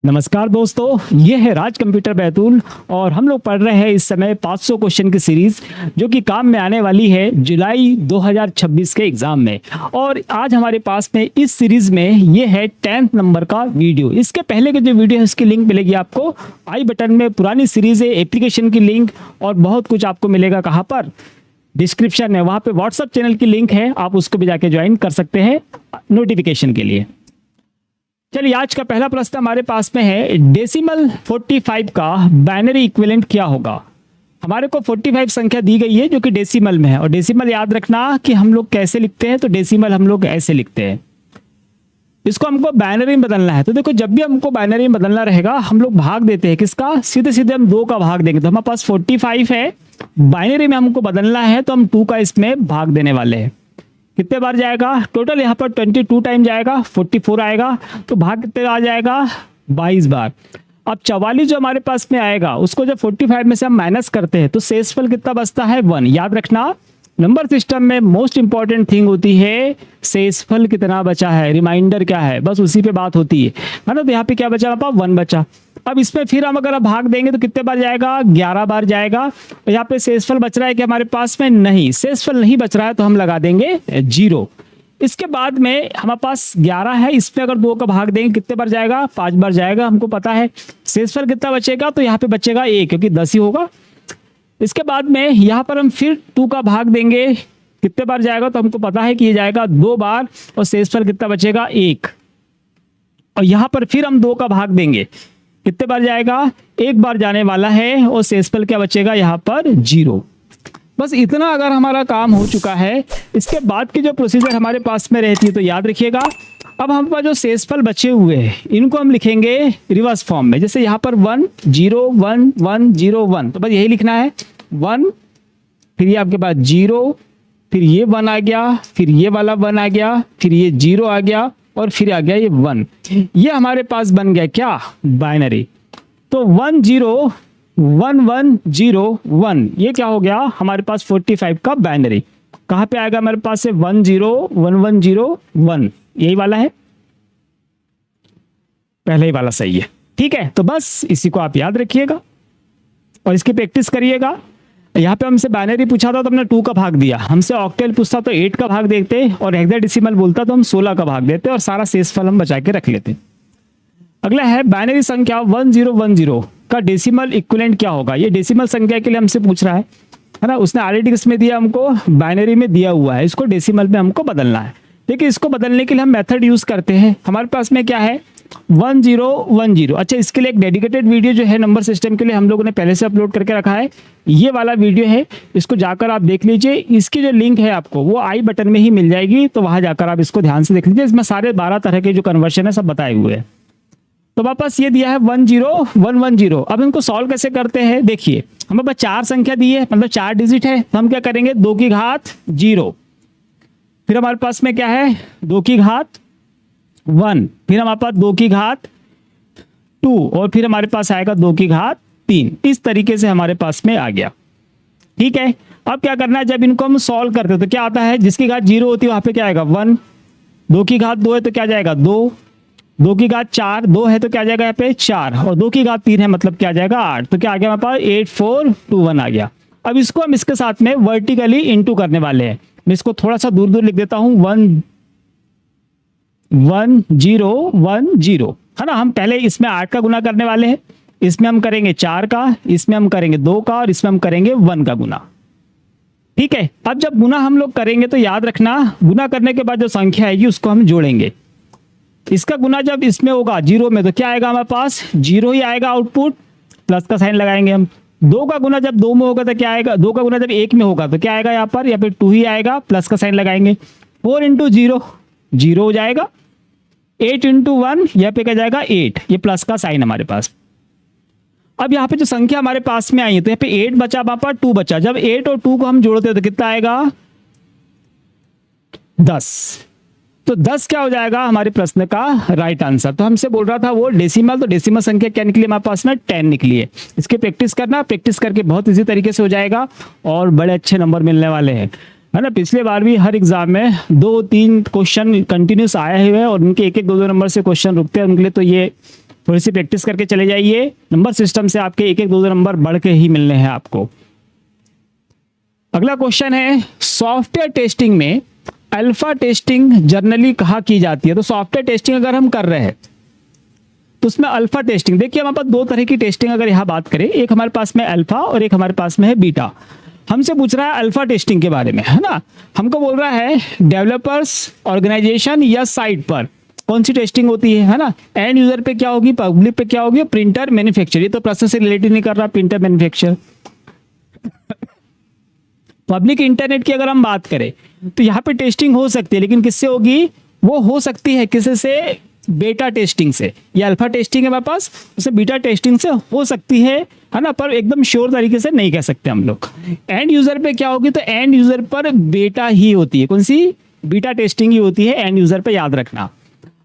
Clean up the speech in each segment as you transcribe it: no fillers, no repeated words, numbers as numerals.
नमस्कार दोस्तों, ये है राज कंप्यूटर बैतूल और हम लोग पढ़ रहे हैं इस समय 500 क्वेश्चन की सीरीज जो कि काम में आने वाली है जुलाई 2026 के एग्जाम में। और आज हमारे पास में इस सीरीज में ये है 10th नंबर का वीडियो। इसके पहले के जो वीडियो है उसकी लिंक मिलेगी आपको आई बटन में। पुरानी सीरीज है, एप्लीकेशन की लिंक और बहुत कुछ आपको मिलेगा। कहाँ पर? डिस्क्रिप्शन में, वहाँ पे व्हाट्सएप चैनल की लिंक है, आप उसको भी जाके ज्वाइन कर सकते हैं नोटिफिकेशन के लिए। चलिए, आज का पहला प्रश्न हमारे पास में है, डेसिमल 45 का बाइनरी इक्विवेलेंट क्या होगा। हमारे को 45 संख्या दी गई है जो कि डेसिमल में है, और डेसिमल याद रखना कि हम लोग कैसे लिखते हैं, तो डेसिमल हम लोग ऐसे लिखते हैं। इसको हमको बाइनरी में बदलना है, तो देखो जब भी हमको बाइनरी में बदलना रहेगा हम लोग भाग देते हैं किसका, सीधे सीधे हम 2 का भाग देंगे। तो हमारे पास 45 है, बाइनरी में हमको बदलना है तो हम 2 का इसमें भाग देने वाले हैं। कितने बार जाएगा टोटल? यहाँ पर 22 टाइम जाएगा, 44 आएगा, तो भाग कितने आ जाएगा? 22 बार। अब 44 जो हमारे पास में आएगा उसको जब 45 में से हम माइनस करते हैं तो शेषफल कितना बचता है? 1। याद रखना, नंबर सिस्टम में मोस्ट इंपॉर्टेंट थिंग होती है शेषफल कितना बचा है, रिमाइंडर क्या है, बस उसी पे बात होती है ना। तो यहाँ पे क्या बचा? 1 बचा। अब इसमें फिर हम अगर भाग देंगे तो कितने बार जाएगा? 11 बार जाएगा। तो यहाँ पे शेषफल बच रहा है कि हमारे पास में? नहीं, शेषफल नहीं बच रहा है, तो हम लगा देंगे 0। इसके बाद में हमारे पास 11 है, इसमें अगर 2 का भाग देंगे कितने बार जाएगा? 5 बार जाएगा। हमको पता है शेषफल कितना बचेगा, तो यहाँ पे बचेगा 1, क्योंकि 10 ही होगा। इसके बाद में यहाँ पर हम फिर 2 का भाग देंगे, कितने बार जाएगा? तो हमको पता है कि ये जाएगा 2 बार, और शेषफल कितना बचेगा? 1। और यहाँ पर फिर हम 2 का भाग देंगे, कितने बार जाएगा? 1 बार जाने वाला है, और शेषफल क्या बचेगा? यहाँ पर 0। बस इतना अगर हमारा काम हो चुका है, इसके बाद की जो प्रोसीजर हमारे पास में रहती है तो याद रखिएगा। अब हमारे पास जो शेषफल बचे हुए हैं इनको हम लिखेंगे रिवर्स फॉर्म में। जैसे यहाँ पर 1 0 1 1 0 1, तो बस यही लिखना है 1, फिर ये आपके पास 0, फिर ये 1 आ गया, फिर ये वाला 1 आ गया, फिर ये 0 आ गया, और फिर आ गया ये 1। ये हमारे पास बन गया क्या? बाइनरी। तो 1 0 1 1 0 1, ये क्या हो गया? हमारे पास 45 का बाइनरी। कहाँ पे आएगा हमारे पास से? 1 0 1 1 0 1, यही वाला है, पहले ही वाला सही है। ठीक है, तो बस इसी को आप याद रखिएगा और इसकी प्रैक्टिस करिएगा। यहाँ पे हमसे बाइनरी पूछा था तो हमने 2 का भाग दिया, हमसे ऑक्टेल पूछता तो 8 का भाग देते, और हेक्साडेसिमल बोलता तो हम 16 का भाग देते, और सारा शेषफल हम बचा के रख लेते। अगला है बाइनरी संख्या 1010 का डेसिमल इक्विवेलेंट क्या होगा। ये डेसिमल संख्या के लिए हमसे पूछ रहा है ना। उसने ऑलरेडी किसमें दिया? हमको बाइनरी में दिया हुआ है, इसको डेसिमल में हमको बदलना है। देखिए, इसको बदलने के लिए हम मेथड यूज करते हैं। हमारे पास में क्या है? 1010। अच्छा, इसके लिए एक डेडिकेटेड वीडियो जो है नंबर सिस्टम के लिए हम लोगों ने पहले से अपलोड करके रखा है। ये वाला वीडियो है, इसको जाकर आप देख लीजिए। इसकी जो लिंक है आपको वो आई बटन में ही मिल जाएगी, तो वहां जाकर आप इसको ध्यान से देख लीजिए। इसमें सारे 12 तरह के जो कन्वर्शन है सब बताए हुए हैं। तो वापस ये दिया है 10 1 1 0। अब इनको सॉल्व कैसे करते हैं? देखिए, हमारे पास 4 संख्या दी है, मतलब 4 डिजिट है, तो हम क्या करेंगे? 2 की घात 0, फिर हमारे पास में क्या है? 2 की घात 1, फिर हमारे पास 2 की घात 2, और फिर हमारे पास आएगा 2 की घात 3। इस तरीके से हमारे पास में आ गया। ठीक है, अब क्या करना है? जब इनको हम सॉल्व करते हैं तो क्या आता है? जिसकी घात 0 होती है वहां पे क्या आएगा? 1। 2 की घात 2 है तो क्या जाएगा? 2। 2 की घात 4 2 है तो क्या जाएगा यहाँ पे? 4, और 2 की घात 3 है मतलब क्या जाएगा? 8। तो क्या आ गया हमारे पास? 8 4 2 1 आ गया। अब इसको हम इसके साथ में वर्टिकली इंटू करने वाले हैं। मैं इसको थोड़ा सा दूर दूर लिख देता हूं, 1 1 0 1 0, है ना। हम पहले इसमें 8 का गुना करने वाले हैं, इसमें हम करेंगे 4 का, इसमें हम करेंगे 2 का, और इसमें हम करेंगे 1 का गुना। ठीक है, अब जब गुना हम लोग करेंगे तो याद रखना, गुना करने के बाद जो संख्या आएगी उसको हम जोड़ेंगे। इसका गुना जब इसमें होगा 0 में तो क्या आएगा हमारे पास? 0 ही आएगा आउटपुट, प्लस का साइन लगाएंगे हम। 2 का गुना जब 2 में होगा तो क्या आएगा? 2 का गुना जब 1 में होगा तो क्या आएगा यहाँ पर? या फिर 2 ही आएगा, प्लस का साइन लगाएंगे। 4 × 0 0 हो जाएगा। 8 × 1 यहाँ पे क्या जाएगा? 8, ये प्लस का साइन हमारे पास। अब यहाँ पे जो संख्या हमारे पास में आई है तो यहाँ पे 8 बचा, वहां पर 2 बचा। जब 8 और 2 को हम जोड़ते हैं तो कितना आएगा? 10। तो 10 क्या हो जाएगा हमारे प्रश्न का राइट आंसर। तो हमसे बोल रहा था वो डेसिमल, तो डेसिमल संख्या क्या निकली हमारे पास में? 10 निकली है। इसकी प्रैक्टिस करना, प्रैक्टिस करके बहुत इजी तरीके से हो जाएगा और बड़े अच्छे नंबर मिलने वाले हैं, है ना। पिछले बार भी हर एग्जाम में 2-3 क्वेश्चन कंटिन्यूस आए हुए हैं और उनके 1-1 2-2 नंबर से क्वेश्चन रुकते हैं, उनके लिए तो ये थोड़ी सी प्रैक्टिस करके चले जाइए, नंबर सिस्टम से आपके एक एक दो नंबर बढ़ के ही मिलने हैं आपको। अगला क्वेश्चन है, सॉफ्टवेयर टेस्टिंग में अल्फा टेस्टिंग जनरली कहाँ की जाती है? तो सॉफ्टवेयर टेस्टिंग अगर हम कर रहे हैं तो उसमें अल्फा टेस्टिंग, देखिए हमारे पास दो तरह की टेस्टिंग अगर यहाँ बात करें, एक हमारे पास में अल्फा और एक हमारे पास में है बीटा। हमसे पूछ रहा है अल्फा टेस्टिंग के बारे में, है ना। हमको बोल रहा है डेवलपर्स, ऑर्गेनाइजेशन या साइट पर कौन सी टेस्टिंग होती है ना। एंड यूजर पे क्या होगी, पब्लिक पे क्या होगी, प्रिंटर मैन्युफैक्चर। ये तो प्रोसेस से रिलेटेड नहीं कर रहा, प्रिंटर मैन्युफैक्चर। पब्लिक इंटरनेट की अगर हम बात करें तो यहाँ पे टेस्टिंग हो सकती है, लेकिन किससे होगी? वो हो सकती है किसी से, बेटा टेस्टिंग से। ये अल्फा टेस्टिंग है हमारे पास, उसे बीटा टेस्टिंग से हो सकती है ना, पर एकदम श्योर तरीके से नहीं कह सकते हम लोग। एंड यूजर पे क्या होगी? तो एंड यूजर पर बेटा ही होती है। कौन सी? बीटा टेस्टिंग ही होती है एंड यूजर पे, याद रखना।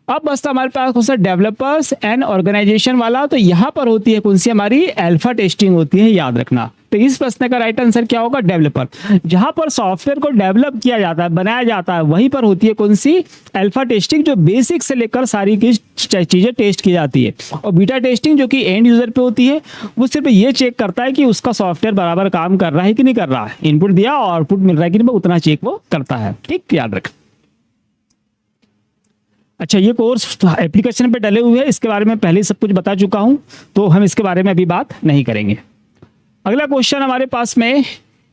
अब बस हमारे पास कौन सा डेवलपर्स एंड ऑर्गेनाइजेशन वाला, तो यहाँ पर होती है कौन सी? हमारी अल्फा टेस्टिंग होती है, याद रखना। तो इस प्रश्न का राइट आंसर क्या होगा? डेवलपर। जहां पर सॉफ्टवेयर को डेवलप किया जाता है, बनाया जाता है, वहीं पर होती है कौन सी? अल्फा टेस्टिंग, जो बेसिक से लेकर सारी की चीजें टेस्ट की जाती है। और बीटा टेस्टिंग जो कि एंड यूजर पे होती है, वो सिर्फ ये चेक करता है कि उसका सॉफ्टवेयर बराबर काम कर रहा है कि नहीं कर रहा है, इनपुट दिया और आउटपुट मिल रहा है कि नहीं, उतना चेक वो करता है। ठीक, याद रख। अच्छा, ये कोर्स एप्लीकेशन पे डले हुए हैं, इसके बारे में पहले ही सब कुछ बता चुका हूं, तो हम इसके बारे में अभी बात नहीं करेंगे। अगला क्वेश्चन हमारे पास में,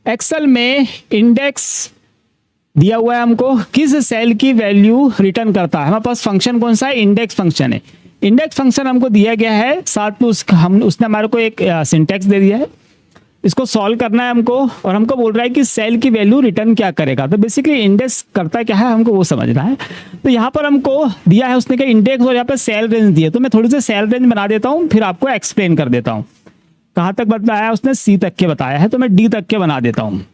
एक्सेल में इंडेक्स दिया हुआ है हमको, किस सेल की वैल्यू रिटर्न करता है? हमारे पास फंक्शन कौन सा है? इंडेक्स फंक्शन है। इंडेक्स फंक्शन हमको दिया गया है, साथ में उसने हमारे को एक सिंटैक्स दे दिया है, इसको सॉल्व करना है हमको, और हमको बोल रहा है कि सेल की वैल्यू रिटर्न क्या करेगा। तो बेसिकली इंडेक्स करता क्या है हमको वो समझना है। तो यहाँ पर हमको दिया है उसने क्या? इंडेक्स, और यहाँ पर सेल रेंज दिया। तो मैं थोड़ी सी सेल रेंज बना देता हूँ, फिर आपको एक्सप्लेन कर देता हूँ। कहाँ तक बताया उसने? सी तक के बताया है, तो मैं डी तक के बना देता हूँ।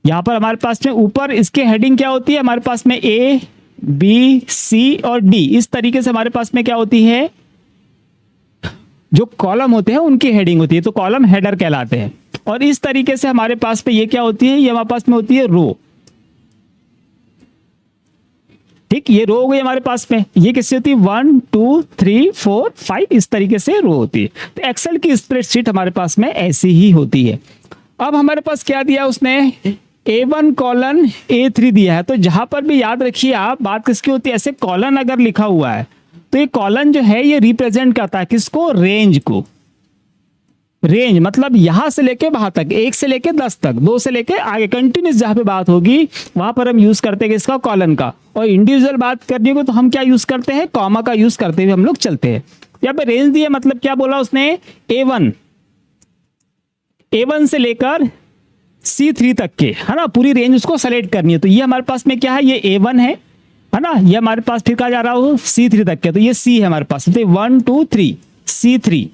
यहाँ पर हमारे पास में ऊपर इसके हेडिंग क्या होती है? हमारे पास में ए, बी, सी और डी, इस तरीके से हमारे पास में क्या होती है? जो कॉलम होते हैं उनकी हेडिंग होती है, तो कॉलम हेडर कहलाते हैं। और इस तरीके से हमारे पास में ये क्या होती है? ये हमारे पास में होती है रो। ठीक, ये रो हो गई हमारे पास में। ये किससे होती है? 1 2 3 4 5, इस तरीके से रो होती है। तो एक्सेल की स्प्रेडशीट हमारे पास में ऐसी ही होती है। अब हमारे पास क्या दिया उसने? A1 कॉलन A3 दिया है। तो जहां पर भी याद रखिए आप, बात किसकी होती है? ऐसे कॉलन अगर लिखा हुआ है तो ये कॉलन जो है ये रिप्रेजेंट करता है किसको? रेंज को। रेंज मतलब यहां से लेके वहां तक, 1 से लेके 10 तक, 2 से लेके आगे, कंटिन्यूस जहां पे बात होगी वहां पर हम यूज करते हैं इसका, कॉलन का। और इंडिविजुअल बात करनी हो तो हम क्या यूज करते हैं? कॉमा का यूज करते हुए हम लोग चलते हैं। यहाँ पे रेंज दिया, मतलब क्या बोला उसने? A1 से लेकर C3 तक के, है ना, पूरी रेंज उसको सेलेक्ट करनी है। तो ये हमारे पास में क्या है? ये A1 है ना, ये हमारे पास फिर कहा जा रहा हो C3 तक के, तो ये C है हमारे पास। तो 1 2 3 C3।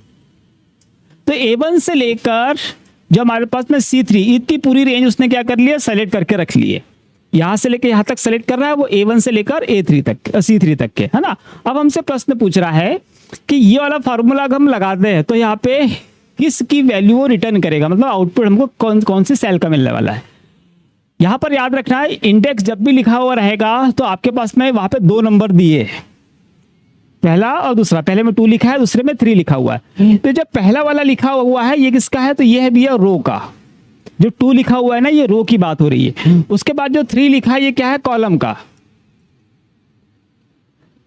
तो A1 से लेकर जो हमारे पास में C3, इतनी पूरी रेंज उसने क्या कर लिया? सेलेक्ट करके रख ली है। यहां से लेकर यहां तक सेलेक्ट कर रहा है वो, A1 से लेकर A3 तक, C3 तक के, है ना। अब हमसे प्रश्न पूछ रहा है कि ये वाला फार्मूला हम लगाते हैं तो यहाँ पे किसकी वैल्यू वो रिटर्न करेगा, मतलब आउटपुट हमको कौन सी सेल का मिलने वाला है। यहां पर याद रखना है, इंडेक्स जब भी लिखा हुआ रहेगा तो आपके पास में वहां पे 2 नंबर दिए, पहला और दूसरा। पहले में 2 लिखा है, दूसरे में 3 लिखा हुआ है। तो जब पहला वाला लिखा हुआ है ये किसका है? तो ये है भैया रो का। जो 2 लिखा हुआ है ना, ये रो की बात हो रही है। उसके बाद जो 3 लिखा है ये क्या है? कॉलम का।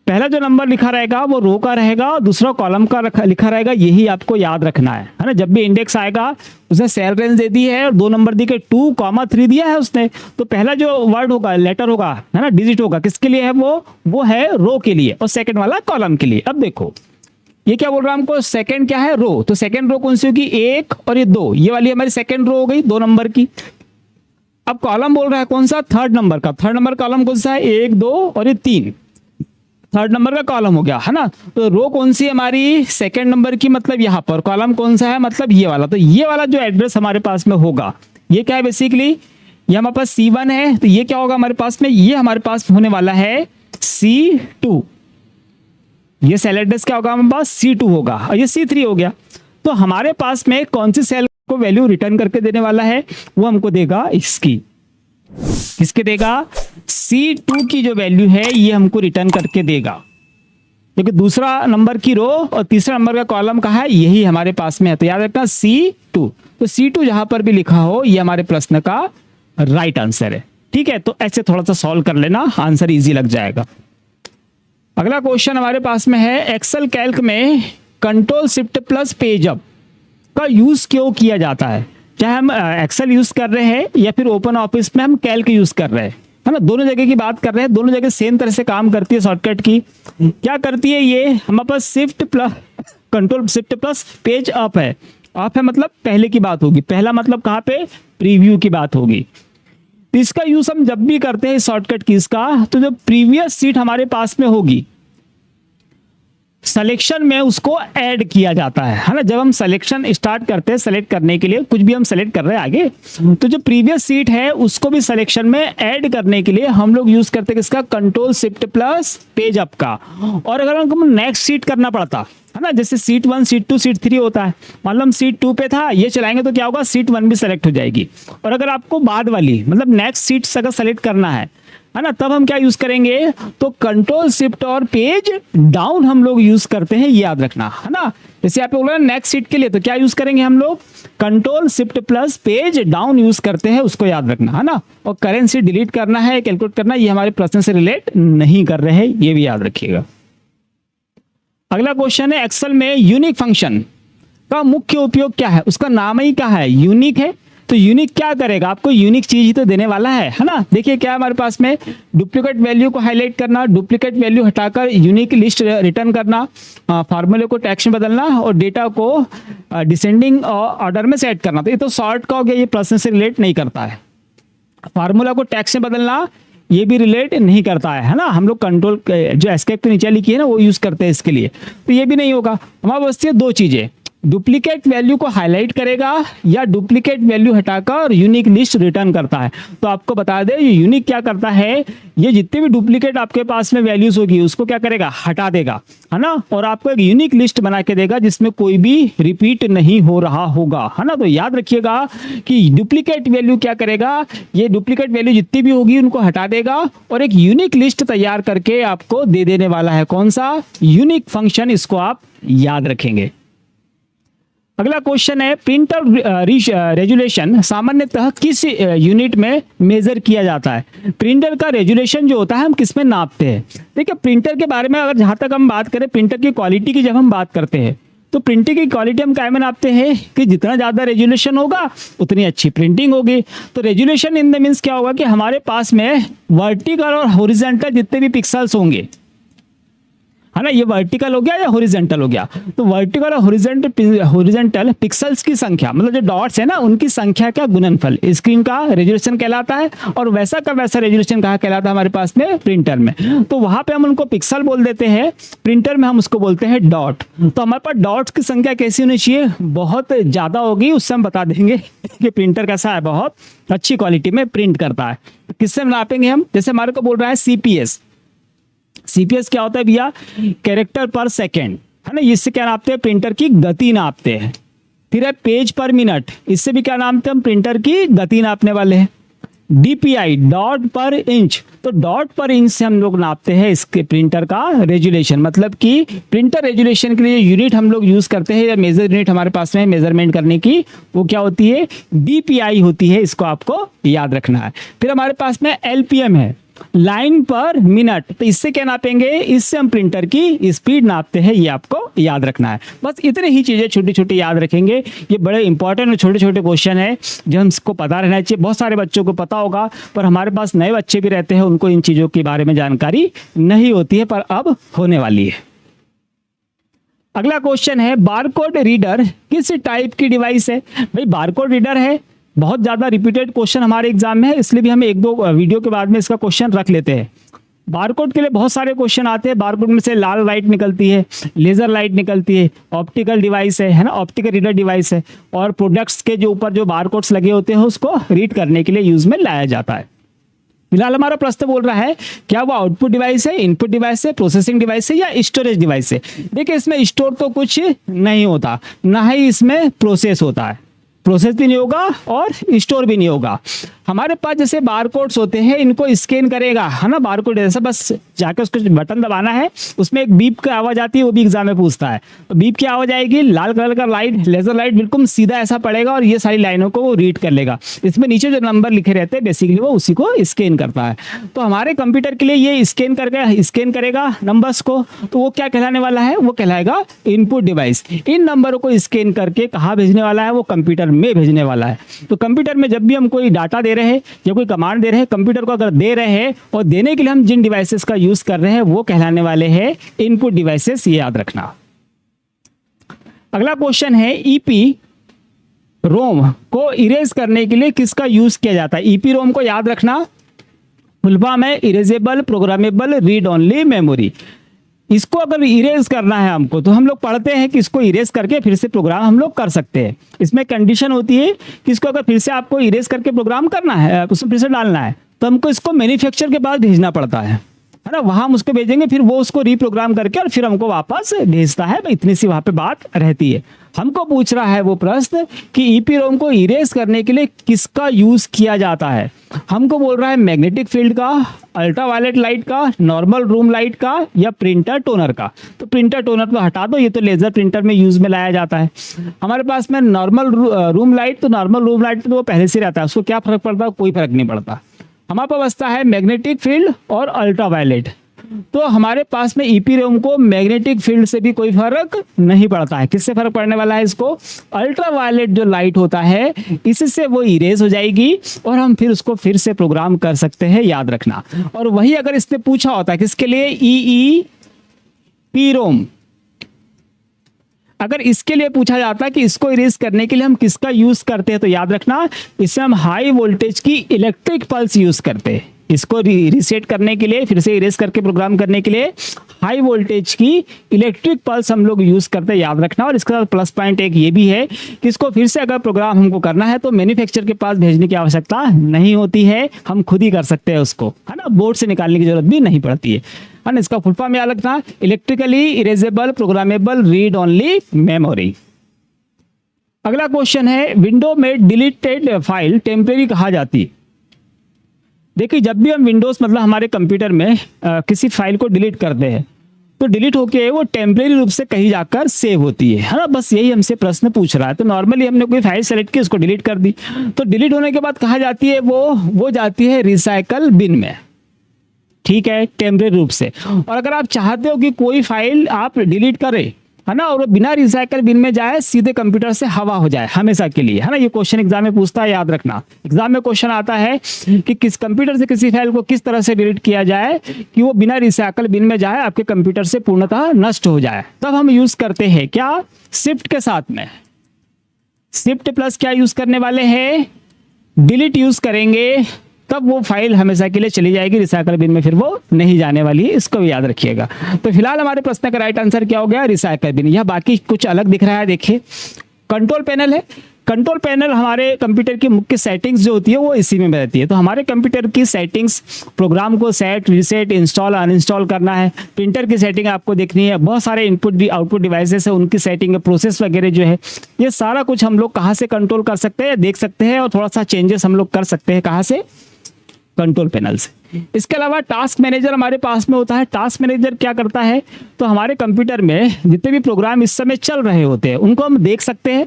पहला जो नंबर लिखा रहेगा वो रो का रहेगा, और दूसरा कॉलम का लिखा रहेगा। यही आपको याद रखना है ना। जब भी इंडेक्स आएगा उसने सेल रेंज दे दी है और 2 नंबर दी के 2,3 दिया है उसने। तो पहला जो वर्ड होगा, लेटर होगा, है ना, डिजिट होगा, किसके लिए है? वो है रो के लिए, और सेकंड वाला कॉलम के लिए। अब देखो ये क्या बोल रहा है हमको? सेकंड क्या है? रो। तो सेकंड रो कौन सी होगी? 1 और ये 2, ये वाली हमारी सेकंड रो हो गई 2 नंबर की। अब कॉलम बोल रहा है कौन सा? थर्ड नंबर का। थर्ड नंबर कॉलम कौन सा है? 1 2 और ये 3, थर्ड नंबर का कॉलम हो गया, है ना। तो रो कौन सी हमारी? सेकंड नंबर की, मतलब यहां पर। कॉलम कौन सा है? मतलब ये वाला। तो ये वाला जो एड्रेस हमारे पास में होगा ये क्या है? बेसिकली ये हमारे पास C1 है, तो ये क्या होगा हमारे पास में? ये हमारे पास होने वाला है C2। ये सेल एड्रेस क्या होगा हमारे पास? C2 होगा, और ये C3 हो गया। तो हमारे पास में कौन सी सेल को वैल्यू रिटर्न करके देने वाला है? वो हमको देगा इसकी। किसके देगा? C2 की जो वैल्यू है ये हमको रिटर्न करके देगा। क्योंकि दूसरा नंबर की रो और तीसरा नंबर का कॉलम कहाँ है, यही हमारे पास में है। तो याद रखना C2, तो C2 जहां पर भी लिखा हो ये हमारे प्रश्न का राइट आंसर है। ठीक है, तो ऐसे थोड़ा सा सॉल्व कर लेना, आंसर इजी लग जाएगा। अगला क्वेश्चन हमारे पास में है, एक्सेल कैल्क में control shift plus page up का यूज क्यों किया जाता है? चाहे हम एक्सेल यूज कर रहे हैं या फिर ओपन ऑफिस में हम कैल्क यूज कर रहे हैं, है ना, दोनों जगह की बात कर रहे हैं, दोनों जगह सेम तरह से काम करती है शॉर्टकट की। क्या करती है ये, हमारे पास shift plus control shift plus page up है। अप है मतलब पहले की बात होगी, पहला मतलब कहाँ पे, प्रीव्यू की बात होगी। तो इसका यूज हम जब भी करते हैं शॉर्टकट कीज का, तो जो प्रीवियस सीट हमारे पास में होगी सिलेक्शन में उसको ऐड किया जाता है ना। जब हम सिलेक्शन स्टार्ट करते हैं, सेलेक्ट करने के लिए कुछ भी हम सेलेक्ट कर रहे हैं आगे, तो जो प्रीवियस सीट है उसको भी सिलेक्शन में ऐड करने के लिए हम लोग यूज करते हैं किसका, control shift plus page up का। और अगर हमको नेक्स्ट सीट करना पड़ता है ना, जैसे सीट 1, सीट 2, सीट 3 होता है, मान लो हम सीट 2 पे था, ये चलाएंगे तो क्या होगा, सीट 1 भी सेलेक्ट हो जाएगी। और अगर आपको बाद वाली मतलब नेक्स्ट सीट अगर सेलेक्ट करना है ना, तब हम क्या यूज करेंगे, तो कंट्रोल शिफ्ट और पेज डाउन हम लोग यूज करते हैं, याद रखना, है ना। जैसे आप बोल रहे हैं नेक्स्ट सीट के लिए, तो क्या यूज करेंगे हम लोग, control shift plus page down use करते हैं, उसको याद रखना, है ना। और करेंट सीट डिलीट करना है, कैलकुलेट करना, ये हमारे प्रश्न से रिलेट नहीं कर रहे हैं, ये भी याद रखिएगा। अगला क्वेश्चन है, एक्सेल में यूनिक फंक्शन का मुख्य उपयोग क्या है? उसका नाम ही क्या है, यूनिक है। तो यूनिक क्या करेगा, आपको यूनिक चीज ही तो देने वाला है ना। देखिए क्या हमारे पास में, डुप्लीकेट वैल्यू को हाईलाइट करना, डुप्लीकेट वैल्यू हटाकर यूनिक लिस्ट रिटर्न करना, फार्मूले को टेक्स्ट में बदलना और डेटा को डिसेंडिंग ऑर्डर में सेट करना। तो ये तो शॉर्ट का हो गया, ये प्रश्न से रिलेट नहीं करता है। फार्मूला को टेक्स्ट में बदलना ये भी रिलेट नहीं करता है ना। हम लोग कंट्रोल जो एस्केप के नीचे लिखी है ना वो यूज करते हैं इसके लिए, तो ये भी नहीं होगा। हमारे पास ये दो चीजें, डुप्लीकेट वैल्यू को हाईलाइट करेगा या डुप्लीकेट वैल्यू हटाकर यूनिक लिस्ट रिटर्न करता है। तो आपको बता दें ये यूनिक क्या करता है, ये जितने भी डुप्लीकेट आपके पास में वैल्यूज होगी उसको क्या करेगा, हटा देगा, है ना। और आपको एक यूनिक लिस्ट बना के देगा जिसमें कोई भी रिपीट नहीं हो रहा होगा, है ना। तो याद रखिएगा कि डुप्लीकेट वैल्यू क्या करेगा, ये डुप्लीकेट वैल्यू जितनी भी होगी उनको हटा देगा और एक यूनिक लिस्ट तैयार करके आपको दे देने वाला है। कौन सा, यूनिक फंक्शन, इसको आप याद रखेंगे। अगला क्वेश्चन है, प्रिंटर रेजुलेशन सामान्यतः किस यूनिट में मेजर किया जाता है? प्रिंटर का रेजुलेशन जो होता है हम किस में नापते हैं? देखिए प्रिंटर के बारे में अगर जहां तक हम बात करें, प्रिंटर की क्वालिटी की जब हम बात करते हैं तो प्रिंटिंग की क्वालिटी हम क्या में नापते हैं कि जितना ज्यादा रेजुलेशन होगा उतनी अच्छी प्रिंटिंग होगी। तो रेजुलेशन इन द मींस क्या होगा कि हमारे पास में वर्टिकल और हॉरिजॉन्टल जितने भी पिक्सल्स होंगे, है ना, ये वर्टिकल हो गया या हॉरिजॉन्टल हो गया, तो वर्टिकल और हॉरिजॉन्टल पिक्सल्स की संख्या मतलब जो डॉट्स है ना उनकी संख्या का गुणनफल स्क्रीन का रेजोल्यूशन कहलाता है। और वैसा का वैसा रेजोल्यूशन कहाँ कहलाता है हमारे पास में, प्रिंटर में। तो वहां पे हम उनको पिक्सल बोल देते हैं, प्रिंटर में हम उसको बोलते हैं डॉट। तो हमारे पास डॉट्स की संख्या कैसी होनी चाहिए, बहुत ज्यादा होगी, उससे हम बता देंगे कि प्रिंटर कैसा है, बहुत अच्छी क्वालिटी में प्रिंट करता है। किससे नापेंगे हम, जैसे हमारे को बोल रहा है सीपीएस। सीपीएस क्या होता है भैया, कैरेक्टर पर सेकेंड, है ना, इससे क्या नापते हैं, प्रिंटर की गति नापते हैं। फिर है पेज पर मिनट, इससे भी क्या नापते हैं हम, प्रिंटर की गति नापने वाले हैं। डीपीआई, डॉट पर इंच, तो डॉट पर इंच से हम लोग नापते हैं इसके प्रिंटर का रेजुलेशन। मतलब कि प्रिंटर रेजुलेशन के लिए यूनिट हम लोग यूज करते हैं या मेजर यूनिट हमारे पास में मेजरमेंट करने की, वो क्या होती है, डीपीआई होती है, इसको आपको याद रखना है। फिर हमारे पास में एलपीएम है, लाइन पर मिनट, तो इससे क्या नापेंगे, इससे हम प्रिंटर की स्पीड नापते हैं, ये आपको याद रखना है। बस इतने ही चीजें छोटी छोटी याद रखेंगे, ये बड़े इंपॉर्टेंट और छोटे छोटे क्वेश्चन है जो हमको पता रहना चाहिए। बहुत सारे बच्चों को पता होगा पर हमारे पास नए बच्चे भी रहते हैं, उनको इन चीजों के बारे में जानकारी नहीं होती है, पर अब होने वाली है। अगला क्वेश्चन है, बारकोड रीडर किस टाइप की डिवाइस है? भाई बारकोड रीडर है, बहुत ज्यादा रिपीटेड क्वेश्चन हमारे एग्जाम में है, इसलिए भी हम एक दो वीडियो के बाद में इसका क्वेश्चन रख लेते हैं। बारकोड के लिए बहुत सारे क्वेश्चन आते हैं। बारकोड में से लाल लाइट निकलती है, लेजर लाइट निकलती है, ऑप्टिकल डिवाइस है ना, ऑप्टिकल रीडर डिवाइस है, और प्रोडक्ट्स के जो ऊपर जो बारकोड्स लगे होते हैं उसको रीड करने के लिए यूज में लाया जाता है। फिलहाल हमारा प्रश्न बोल रहा है क्या वो आउटपुट डिवाइस है, इनपुट डिवाइस है, प्रोसेसिंग डिवाइस है या स्टोरेज डिवाइस है? देखिए इसमें स्टोर तो कुछ नहीं होता, ना ही इसमें प्रोसेस होता है। प्रोसेस भी नहीं होगा और स्टोर भी नहीं होगा। हमारे पास जैसे बार कोड्स होते हैं, इनको स्कैन करेगा, है ना, बार कोड ऐसा बस जाके उसको बटन दबाना है, उसमें एक बीप की आवाज़ आती है, वो भी एग्जाम में पूछता है। तो बीप की आवाज़ आएगी, लाल कलर का लाइट, लेजर लाइट बिल्कुल सीधा ऐसा पड़ेगा और ये सारी लाइनों को वो रीड कर लेगा। इसमें नीचे जो नंबर लिखे रहते हैं बेसिकली वो उसी को स्कैन करता है। तो हमारे कंप्यूटर के लिए ये स्कैन करेगा नंबर्स को, तो वो क्या कहलाने वाला है, वो कहलाएगा इनपुट डिवाइस। इन नंबरों को स्कैन करके कहाँ भेजने वाला है, वो कंप्यूटर में भेजने वाला है। तो कंप्यूटर में जब भी हम कोई डाटा दे रहे हैं या कोई कमांड दे रहे हैं, कंप्यूटर को अगर दे रहे हैं और देने के लिए हम जिन डिवाइसेस का यूज कर रहे हैं वो कहलाने वाले हैं इनपुट डिवाइसेस, ये याद रखना। अगला क्वेश्चन है ईपी रोम को इरेज करने के लिए किसका यूज किया जाता है। ईपी रोम को याद रखना, फुल फॉर्म है erasable programmable read only memory. इसको अगर इरेज करना है हमको, तो हम लोग पढ़ते हैं कि इसको इरेज करके फिर से प्रोग्राम हम लोग कर सकते हैं। इसमें कंडीशन होती है कि इसको अगर फिर से आपको इरेज करके प्रोग्राम करना है, उसमें फिर से डालना है, तो हमको इसको मैन्युफैक्चर के बाद भेजना पड़ता है ना। वहाँ हम उसको भेजेंगे, फिर वो उसको रीप्रोग्राम करके और फिर हमको वापस भेजता है। इतनी सी वहाँ पे बात रहती है। हमको पूछ रहा है वो प्रश्न कि ईपी रोम को इरेज करने के लिए किसका यूज किया जाता है। हमको बोल रहा है मैग्नेटिक फील्ड का, अल्ट्रावायलेट लाइट का, नॉर्मल रूम लाइट का या प्रिंटर टोनर का। तो प्रिंटर टोनर तो हटा दो, ये तो लेजर प्रिंटर में यूज में लाया जाता है। हमारे पास में नॉर्मल रूम लाइट, तो नॉर्मल रूम लाइट तो वो पहले से रहता है, उसको क्या फर्क पड़ता है, कोई फर्क नहीं पड़ता। हमारे पास बचता है मैग्नेटिक फील्ड और अल्ट्रावायलेट। तो हमारे पास में ईपी रोम को मैग्नेटिक फील्ड से भी कोई फर्क नहीं पड़ता है। किससे फर्क पड़ने वाला है इसको, अल्ट्रावायलेट जो लाइट होता है इससे वो इरेज हो जाएगी और हम फिर उसको फिर से प्रोग्राम कर सकते हैं, याद रखना। और वही अगर इसने पूछा होता है किसके लिए, ईपी रोम, अगर इसके लिए पूछा जाता है कि इसको इरेज करने के लिए हम किसका यूज करते हैं, तो याद रखना इससे हम हाई वोल्टेज की इलेक्ट्रिक पल्स यूज करते हैं। इसको रीसेट करने के लिए, फिर से इरेज करके प्रोग्राम करने के लिए हाई वोल्टेज की इलेक्ट्रिक पल्स हम लोग यूज करते हैं, याद रखना। और इसके साथ प्लस पॉइंट एक ये भी है कि इसको फिर से अगर प्रोग्राम हमको करना है तो मैन्युफैक्चर के पास भेजने की आवश्यकता नहीं होती है, हम खुद ही कर सकते हैं उसको, है ना। बोर्ड से निकालने की जरूरत भी नहीं पड़ती है ना। इसका फुल फॉर्म याद रखना, electrically erasable programmable read only memory. अगला क्वेश्चन है विंडो में डिलीटेड फाइल टेम्परेरी कहा जाती है। देखिए जब भी हम विंडोज मतलब हमारे कंप्यूटर में किसी फाइल को डिलीट करते हैं तो डिलीट होके वो टेम्परेरी रूप से कहीं जाकर सेव होती है ना। बस यही हमसे प्रश्न पूछ रहा है। तो नॉर्मली हमने कोई फाइल सेलेक्ट की, उसको डिलीट कर दी, तो डिलीट होने के बाद कहाँ जाती है वो जाती है रिसाइकल बिन में, ठीक है, टेम्परेरी रूप से। और अगर आप चाहते हो कि कोई फाइल आप डिलीट करें, है ना, और बिना रिसाइकल बिन में जाए, सीधे कंप्यूटर से हवा हो जाए हमेशा के लिए, है ना। ये क्वेश्चन एग्जाम में पूछता है, याद रखना। एग्जाम में क्वेश्चन आता है कि किस कंप्यूटर से किसी फाइल को किस तरह से डिलीट किया जाए कि वो बिना रिसाइकल बिन में जाए, आपके कंप्यूटर से पूर्णतः नष्ट हो जाए। तब हम यूज करते हैं क्या, शिफ्ट के साथ में, शिफ्ट प्लस क्या यूज करने वाले हैं, डिलीट यूज करेंगे, तब वो फाइल हमेशा के लिए चली जाएगी रिसाइकल बिन में, फिर वो नहीं जाने वाली है। इसको भी याद रखिएगा। तो फिलहाल हमारे प्रश्न का राइट आंसर क्या हो गया, रिसाइकल बिन। यह बाकी कुछ अलग दिख रहा है, देखिए कंट्रोल पैनल है। कंट्रोल पैनल हमारे कंप्यूटर की मुख्य सेटिंग्स जो होती है वो इसी में रहती है। तो हमारे कंप्यूटर की सेटिंग्स, प्रोग्राम को सेट, रीसेट, इंस्टॉल, अनइंस्टॉल करना है, प्रिंटर की सेटिंग आपको देखनी है, बहुत सारे इनपुट आउटपुट डिवाइसेस है उनकी सेटिंग, प्रोसेस वगैरह जो है, ये सारा कुछ हम लोग कहाँ से कंट्रोल कर सकते हैं, देख सकते हैं। और थोड़ा सा चेंजेस हम लोग कर सकते हैं, कहाँ से, कंट्रोल पैनल से। इसके अलावा टास्क मैनेजर हमारे पास में होता है। टास्क मैनेजर क्या करता है, तो हमारे कंप्यूटर में जितने भी प्रोग्राम इस समय चल रहे होते हैं उनको हम देख सकते हैं,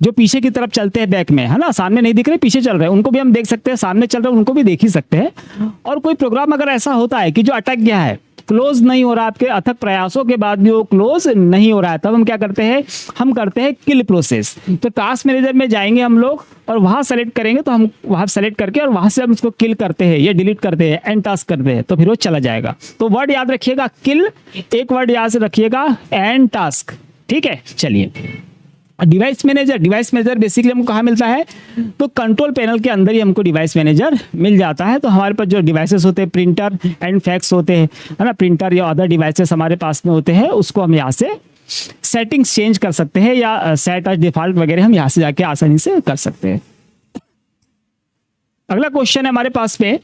जो पीछे की तरफ चलते हैं बैक में, है ना, सामने नहीं दिख रहे, पीछे चल रहे हैं, उनको भी हम देख सकते हैं, सामने चल रहे हैं उनको भी देख ही सकते हैं। और कोई प्रोग्राम अगर ऐसा होता है कि जो अटक गया है, क्लोज नहीं हो रहा, आपके अथक प्रयासों के बाद भी वो क्लोज नहीं हो रहा है, तब हम क्या करते हैं, हम करते हैं किल प्रोसेस। तो टास्क मैनेजर में जाएंगे हम लोग और वहां सेलेक्ट करेंगे, तो हम वहां सेलेक्ट करके और वहां से हम उसको किल करते हैं या डिलीट करते हैं, एंड टास्क करते हैं, तो फिर वो चला जाएगा। तो वर्ड याद रखिएगा किल, एक वर्ड याद से रखिएगा एंड टास्क, ठीक है। चलिए डिवाइस मैनेजर बेसिकली हमको कहाँ मिलता है, तो कंट्रोल पैनल के अंदर ही हमको डिवाइस मैनेजर मिल जाता है। तो हमारे पास जो डिवाइसेस होते हैं, प्रिंटर एंड फैक्स होते हैं, है ना, प्रिंटर या अदर डिवाइसेस हमारे पास में होते हैं, उसको हम यहाँ से सेटिंग्स चेंज कर सकते हैं या सेट एज डिफॉल्ट वगैरह हम यहाँ से जाके आसानी से कर सकते हैं। अगला क्वेश्चन है हमारे पास में,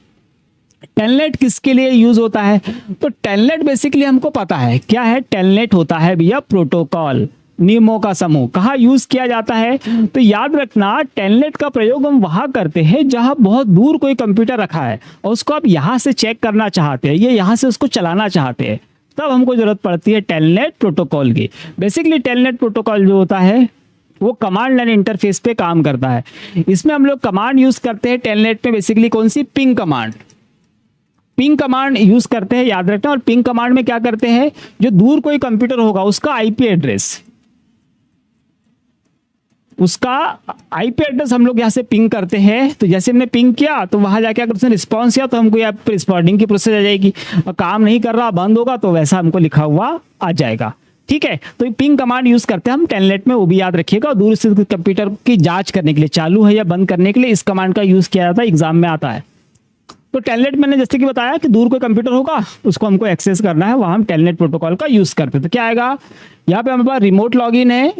टेलनेट किसके लिए यूज होता है। तो टेलनेट बेसिकली हमको पता है क्या है, टेलनेट होता है भैया प्रोटोकॉल, नियमों का समूह कहाँ यूज किया जाता है? तो याद रखना, टेलनेट का प्रयोग हम वहां करते हैं जहां बहुत दूर कोई कंप्यूटर रखा है और उसको आप यहां से चेक करना चाहते हैं, ये यहां से उसको चलाना चाहते हैं, तब हमको जरूरत पड़ती है टेलनेट प्रोटोकॉल की। बेसिकली टेलनेट प्रोटोकॉल जो होता है वो कमांड लाइन इंटरफेस पे काम करता है। इसमें हम लोग कमांड यूज करते हैं टेलनेट में, बेसिकली कौन सी? Ping command. Ping command use करते हैं, याद रखना। और पिंग कमांड में क्या करते हैं, जो दूर कोई कंप्यूटर होगा उसका आईपी एड्रेस, हम लोग यहाँ से पिंग करते हैं। तो जैसे हमने पिंग किया तो वहां जाके अगर उसने रिस्पॉन्स किया तो हमको यहाँ पर रिस्पॉन्डिंग की प्रोसेस आ जाएगी, और काम नहीं कर रहा, बंद होगा, तो वैसा हमको लिखा हुआ आ जाएगा। ठीक है, तो पिंग कमांड यूज करते हैं हम टेलनेट में, वो भी याद रखिएगा। और दूर स्थित कंप्यूटर की जांच करने के लिए, चालू है या बंद करने के लिए इस कमांड का यूज किया जाता है, एग्जाम में आता है। तो टेलनेट मैंने जैसे कि बताया कि दूर कोई कंप्यूटर होगा उसको हमको एक्सेस करना है, वहां हम टेलनेट प्रोटोकॉल का यूज करते हैं। तो क्या आएगा यहाँ पे? हमारे पास रिमोट लॉगिन है,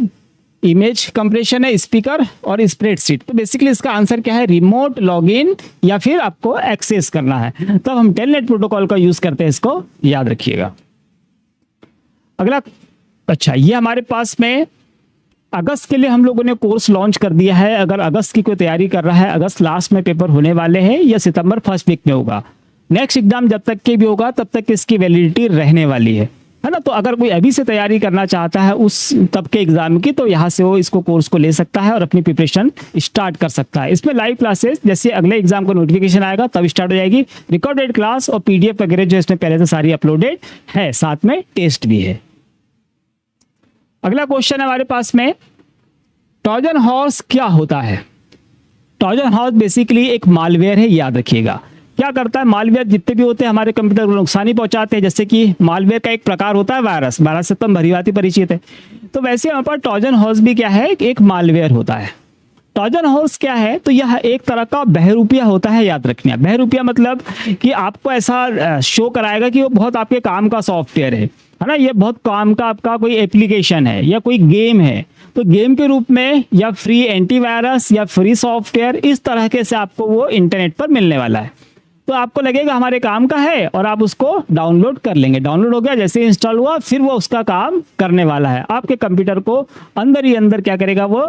इमेज कंप्रेशन है, स्पीकर और स्प्रेडशीट। तो बेसिकली इसका आंसर क्या है? रिमोट लॉगिन, या फिर आपको एक्सेस करना है, तब हम टेलनेट प्रोटोकॉल का यूज करते हैं, इसको याद रखिएगा। अगला, अच्छा, ये हमारे पास में अगस्त के लिए हम लोगों ने कोर्स लॉन्च कर दिया है। अगर अगस्त की कोई तैयारी कर रहा है, अगस्त लास्ट में पेपर होने वाले हैं या सितंबर फर्स्ट वीक में होगा। नेक्स्ट एग्जाम जब तक के भी होगा तब तक इसकी वैलिडिटी रहने वाली है ना। तो अगर कोई अभी से तैयारी करना चाहता है उस तब के एग्जाम की, तो यहाँ से वो इसको कोर्स को ले सकता है और अपनी प्रिपरेशन स्टार्ट कर सकता है। इसमें लाइव क्लासेस जैसे अगले एग्जाम का नोटिफिकेशन आएगा तब स्टार्ट हो जाएगी, रिकॉर्डेड क्लास और पीडीएफ वगैरह जो इसमें पहले से सारी अपलोडेड है, साथ में टेस्ट भी है। अगला क्वेश्चन है हमारे पास में, ट्रोजन हॉर्स क्या होता है? ट्रोजन हॉर्स बेसिकली एक मालवेयर है, याद रखिएगा। क्या करता है? मालवेयर जितने भी होते हैं हमारे कंप्यूटर को नुकसान ही पहुंचाते हैं। जैसे कि मालवेयर का एक प्रकार होता है वायरस, वायरस से तो हम भली भांति परिचित है। तो वैसे हमारे पास ट्रोजन हॉर्स भी क्या है? एक मालवेयर होता है। ट्रोजन हॉर्स क्या है? तो यह एक तरह का बहरूपिया होता है, याद रखना। बहरूपिया मतलब कि आपको ऐसा शो कराएगा कि वो बहुत आपके काम का सॉफ्टवेयर है ना, ये बहुत काम का आपका कोई एप्लीकेशन है या कोई गेम है, तो गेम के रूप में या फ्री एंटीवायरस या फ्री सॉफ्टवेयर, इस तरह के से आपको वो इंटरनेट पर मिलने वाला है। तो आपको लगेगा हमारे काम का है और आप उसको डाउनलोड कर लेंगे। डाउनलोड हो गया, जैसे इंस्टॉल हुआ, फिर वो उसका काम करने वाला है। आपके कंप्यूटर को अंदर ही अंदर क्या करेगा? वो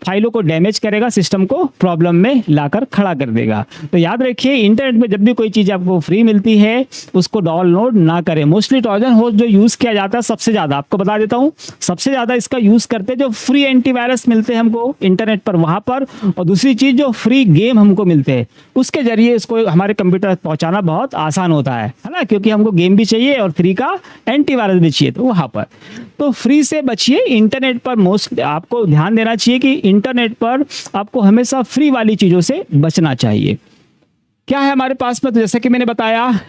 फाइलों को डैमेज करेगा, सिस्टम को प्रॉब्लम में लाकर खड़ा कर देगा। तो याद रखिए, इंटरनेट में जब भी कोई चीज़ आपको फ्री मिलती है उसको डाउनलोड ना करें। मोस्टली ट्रोजन हॉर्स जो यूज़ किया जाता है सबसे ज़्यादा, आपको बता देता हूँ, सबसे ज़्यादा इसका यूज़ करते हैं जो फ्री एंटीवायरस मिलते हैं हमको इंटरनेट पर, वहाँ पर। और दूसरी चीज़ जो फ्री गेम हमको मिलते हैं उसके जरिए इसको हमारे कंप्यूटर पहुंचाना बहुत आसान होता है ना, क्योंकि हमको गेम भी चाहिए और फ्री का एंटीवायरस भी चाहिए। तो वहां पर तो फ्री से बचिए। इंटरनेट पर मोस्ट आपको ध्यान देना चाहिए कि इंटरनेट पर आपको हमेशा फ्री वाली चीजों से बचना चाहिए। क्या है हमारे पास में? तो जैसे कि मैंने बताया,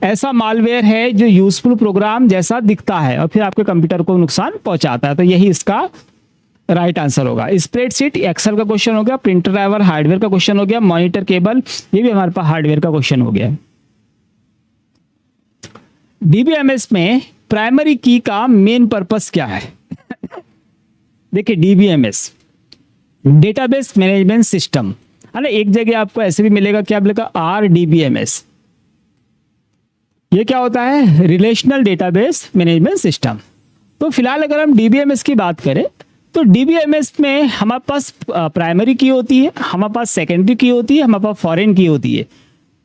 ऐसा मालवेयर है जो यूजफुल प्रोग्राम जैसा दिखता है और फिर आपके कंप्यूटर को नुकसान पहुंचाता है। तो यही इसका राइट आंसर होगा। स्प्रेडशीट एक्सेल का क्वेश्चन हो गया, प्रिंटर ड्राइवर हार्डवेयर का क्वेश्चन हो गया, मॉनिटर केबल ये भी हमारे पास हार्डवेयर का क्वेश्चन हो गया। डीबीएमएस में प्राइमरी की का मेन पर्पस क्या है? देखिए, डीबीएमएस डेटाबेस मैनेजमेंट सिस्टम है ना। एक जगह आपको ऐसे भी मिलेगा, क्या मिलेगा? RDBMS। ये क्या होता है? Relational database management system. तो फिलहाल अगर हम डीबीएमएस की बात करें तो डीबीएमएस में हमारे पास प्राइमरी की होती है, हमारे पास सेकेंडरी की होती है, हमारे पास फॉरेन की होती है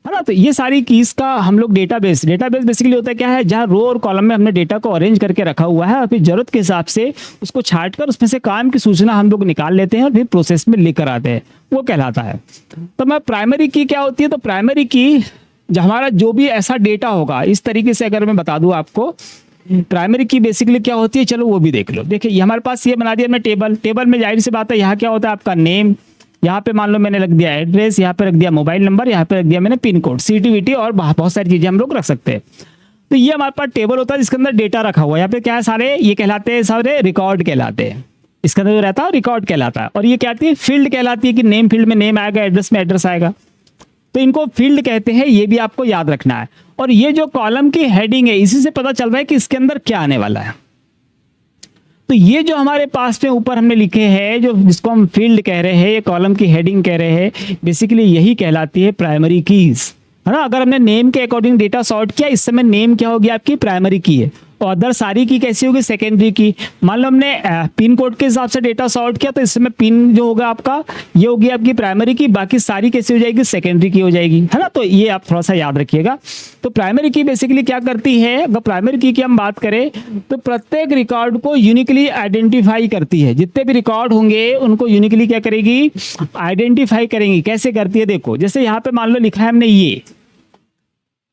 ना। तो ये सारी कीज का हम लोग डेटाबेस बेसिकली होता है क्या है? जहाँ रो और कॉलम में हमने डेटा को अरेंज करके रखा हुआ है और फिर जरूरत के हिसाब से उसको छांट कर उसमें से काम की सूचना हम लोग निकाल लेते हैं और फिर प्रोसेस में लेकर आते हैं, वो कहलाता है। तो मैं प्राइमरी की क्या होती है? तो प्राइमरी की हमारा जो भी ऐसा डेटा होगा, इस तरीके से अगर मैं बता दूं आपको, प्राइमरी की बेसिकली क्या होती है, चलो वो भी देख लो। देखिए, हमारे पास ये बना दिया मैं टेबल में जाहिर सी बात है यहाँ क्या होता है? आपका नेम, यहाँ पे मान लो मैंने रख दिया एड्रेस, यहाँ पे रख दिया मोबाइल नंबर, यहाँ पे रख दिया मैंने पिन कोड, CTVT और बहुत सारी चीजें हम लोग रख सकते हैं। तो ये हमारे पास टेबल होता है जिसके अंदर डेटा रखा हुआ है। यहाँ पे क्या है? सारे ये कहलाते हैं, सारे रिकॉर्ड कहलाते हैं। इसके अंदर जो रहता है रिकॉर्ड कहलाता है। और ये क्या आती है? फील्ड कहलाती है कि नेम फील्ड में नेम आएगा, एड्रेस में एड्रेस आएगा, तो इनको फील्ड कहते हैं। ये भी आपको याद रखना है। और ये जो कॉलम की हेडिंग है, इसी से पता चल रहा है कि इसके अंदर क्या आने वाला है। तो ये जो हमारे पास में ऊपर हमने लिखे हैं, जो जिसको हम फील्ड कह रहे हैं, ये कॉलम की हेडिंग कह रहे हैं, बेसिकली यही कहलाती है प्राइमरी कीज, है ना। अगर हमने नेम के अकॉर्डिंग डेटा सॉर्ट किया, इस समय नेम क्या होगी? आपकी प्राइमरी की है। और अदर सारी की कैसी होगी, सेकेंडरी की। मान लो हमने पिन कोड के हिसाब से डेटा सॉर्ट किया तो इसमें पिन जो होगा आपका ये होगी आपकी प्राइमरी की, बाकी सारी कैसी हो जाएगी, सेकेंडरी की हो जाएगी, है ना। तो ये आप थोड़ा सा याद रखिएगा। तो प्राइमरी की बेसिकली क्या करती है, अगर प्राइमरी की हम बात करें तो प्रत्येक रिकॉर्ड को यूनिकली आइडेंटिफाई करती है। जितने भी रिकॉर्ड होंगे उनको यूनिकली क्या करेगी, आइडेंटिफाई करेंगी। कैसे करती है देखो, जैसे यहाँ पे मान लो लिखा है हमने ये,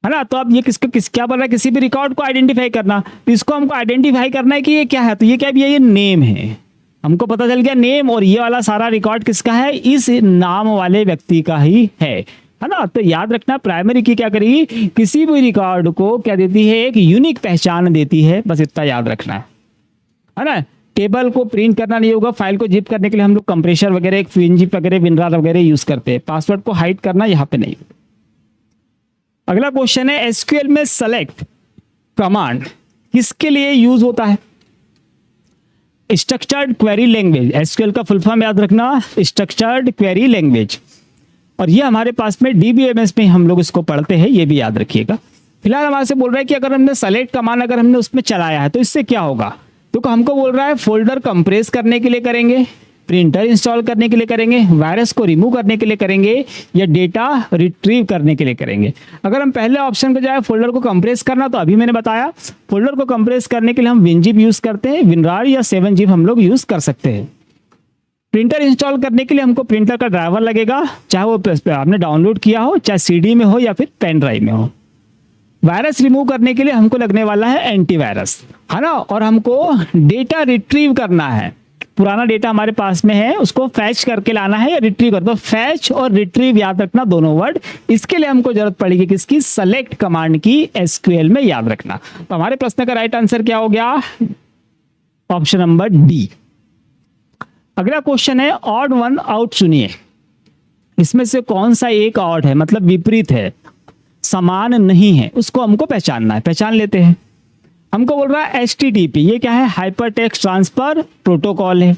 है ना। तो अब ये क्या बोल रहा है, किसी भी रिकॉर्ड को आइडेंटिफाई करना। तो इसको हमको आइडेंटिफाई करना है कि ये क्या है, तो ये क्या है, ये नेम है। हमको पता चल गया नेम, और ये वाला सारा रिकॉर्ड किसका है, इस नाम वाले व्यक्ति का ही है ना। तो याद रखना प्राइमरी की क्या करेगी, किसी भी रिकॉर्ड को क्या देती है, एक यूनिक पहचान देती है। बस इतना याद रखना है ना। टेबल को प्रिंट करना नहीं होगा, फाइल को जिप करने के लिए हम लोग कंप्रेसर वगैरह, एक WinZip वगैरह, WinRAR वगैरह यूज करते हैं। पासवर्ड को हाइड करना यहाँ पे नहीं। अगला क्वेश्चन है, एसक्यूएल में सेलेक्ट कमांड किसके लिए यूज होता है। स्ट्रक्चर्ड क्वेरी लैंग्वेज, एसक्यूएल का फुल फॉर्म याद रखना, स्ट्रक्चर्ड क्वेरी लैंग्वेज। और ये हमारे पास में DBMS में हम लोग इसको पढ़ते हैं, ये भी याद रखिएगा। फिलहाल हमारे से बोल रहा है कि अगर हमने सेलेक्ट कमांड अगर हमने उसमें चलाया है तो इससे क्या होगा, तो हमको बोल रहा है फोल्डर कंप्रेस करने के लिए करेंगे, प्रिंटर इंस्टॉल करने के लिए करेंगे, वायरस को रिमूव करने के लिए करेंगे, या डेटा रिट्रीव करने के लिए करेंगे। अगर हम पहले ऑप्शन को जाए फोल्डर को कंप्रेस करना, तो अभी मैंने बताया फोल्डर को कंप्रेस करने के लिए हम WinZip यूज करते हैं, WinRAR या 7zip हम लोग यूज कर सकते हैं। प्रिंटर इंस्टॉल करने के लिए हमको प्रिंटर का ड्राइवर लगेगा, चाहे वो आपने डाउनलोड किया हो, चाहे CD में हो या फिर पेन ड्राइव में हो। वायरस रिमूव करने के लिए हमको लगने वाला है एंटीवायरस, है ना। और हमको डेटा रिट्रीव करना है, पुराना डेटा हमारे पास में है उसको फैच करके लाना है या रिट्रीव कर। तो फैच और रिट्रीव याद रखना दोनों वर्ड। इसके लिए हमको जरूरत पड़ेगी किसकी, सेलेक्ट कमांड की, एसक्यूएल में याद रखना। तो हमारे प्रश्न का राइट आंसर क्या हो गया, ऑप्शन नंबर डी। अगला क्वेश्चन है, ऑड वन आउट चुनिए। इसमें से कौन सा एक ऑड है, मतलब विपरीत है, समान नहीं है, उसको हमको पहचानना है। पहचान लेते हैं। हमको बोल रहा है HTTP, ये क्या है, हाइपर टेक्स्ट ट्रांसफर प्रोटोकॉल है।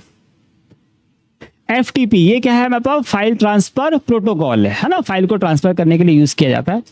FTP ये क्या है, हमारे पास फाइल ट्रांसफर प्रोटोकॉल है ना, फाइल को ट्रांसफर करने के लिए यूज किया जाता है।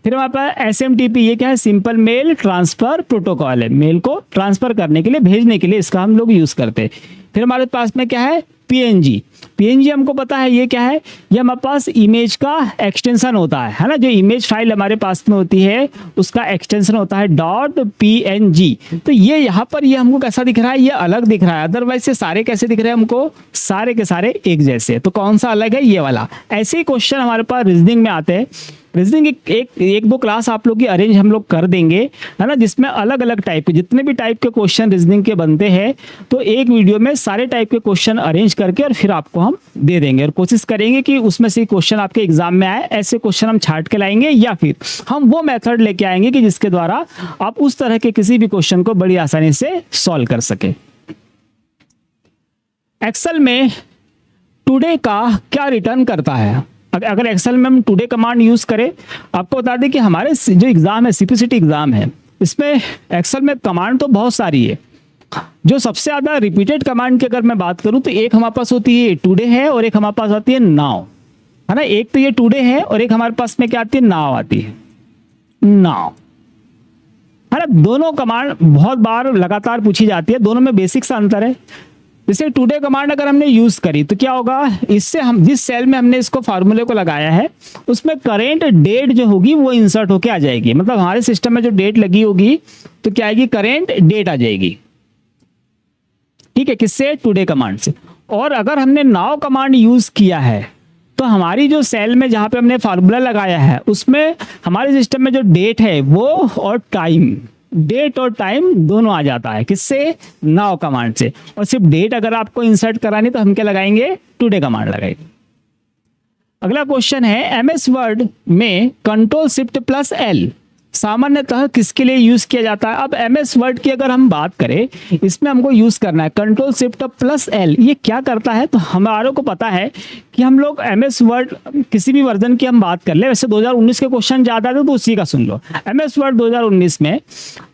फिर हमारे पास SMTP ये क्या है, सिंपल मेल ट्रांसफर प्रोटोकॉल है, मेल को ट्रांसफर करने के लिए, भेजने के लिए इसका हम लोग यूज करते हैं। फिर हमारे पास में क्या है, PNG हमको पता है ये क्या है, ये हमारे पास इमेज का एक्सटेंशन होता है ना। जो इमेज फाइल हमारे पास में होती है उसका एक्सटेंशन होता है .png। तो ये यहाँ पर ये हमको कैसा दिख रहा है, ये अलग दिख रहा है, अदरवाइज से सारे कैसे दिख रहे हैं हमको, सारे के सारे एक जैसे। तो कौन सा अलग है, ये वाला। ऐसे ही क्वेश्चन हमारे पास रीजनिंग में आते हैं। रीजनिंग एक दो क्लास आप लोग की अरेंज हम लोग कर देंगे, है ना, जिसमें अलग अलग टाइप के जितने भी टाइप के क्वेश्चन रीजनिंग के बनते हैं, तो एक वीडियो में सारे टाइप के क्वेश्चन अरेंज करके और फिर आपको हम दे देंगे। और कोशिश करेंगे कि उसमें से क्वेश्चन आपके एग्जाम में आए, ऐसे क्वेश्चन हम छांट के लाएंगे, या फिर हम वो मेथड लेके आएंगे कि जिसके द्वारा आप उस तरह के किसी भी क्वेश्चन को बड़ी आसानी से सॉल्व कर सके। एक्सेल में टुडे का क्या रिटर्न करता है। अगर एक्सेल में हम टुडे कमांड यूज करें, आपको बता दें कि हमारे जो एग्जाम है, CPCT एग्जाम है, इसमें एक्सेल में कमांड तो बहुत सारी है। जो सबसे ज्यादा रिपीटेड कमांड की अगर मैं बात करूं तो एक हमारे पास होती है टुडे है, और एक हमारे पास आती है नाउ, है ना। एक तो ये टुडे है और एक हमारे पास में क्या आती है, नाउ आती है, नाउ, है ना। दोनों कमांड बहुत बार लगातार पूछी जाती है, दोनों में बेसिक सा अंतर है। जैसे टुडे कमांड अगर हमने यूज करी तो क्या होगा, इससे हम जिस सेल में हमने इसको फार्मूले को लगाया है उसमें करेंट डेट जो होगी वो इंसर्ट होके आ जाएगी। मतलब हमारे सिस्टम में जो डेट लगी होगी तो क्या आएगी, करेंट डेट आ जाएगी, ठीक है, किससे, टुडे कमांड से। और अगर हमने नाउ कमांड यूज किया है तो हमारी जो सेल में जहां पे हमने फार्मूला लगाया है उसमें हमारे सिस्टम में जो डेट है वो और टाइम, डेट और टाइम दोनों आ जाता है, किससे, नाउ कमांड से। और सिर्फ डेट अगर आपको इंसर्ट करानी तो हम क्या लगाएंगे, टुडे कमांड लगाएंगे। अगला क्वेश्चन है, MS वर्ड में Ctrl+Shift+L सामान्यतः किसके लिए यूज किया जाता है। अब MS वर्ड की अगर हम बात करें, इसमें हमको यूज करना है Ctrl+Shift+L। ये क्या करता है, तो हमारे को पता है कि हम लोग MS वर्ड किसी भी वर्जन की हम बात कर ले, वैसे 2019 के क्वेश्चन ज्यादा थे तो उसी का सुन लो। MS वर्ड 2019 में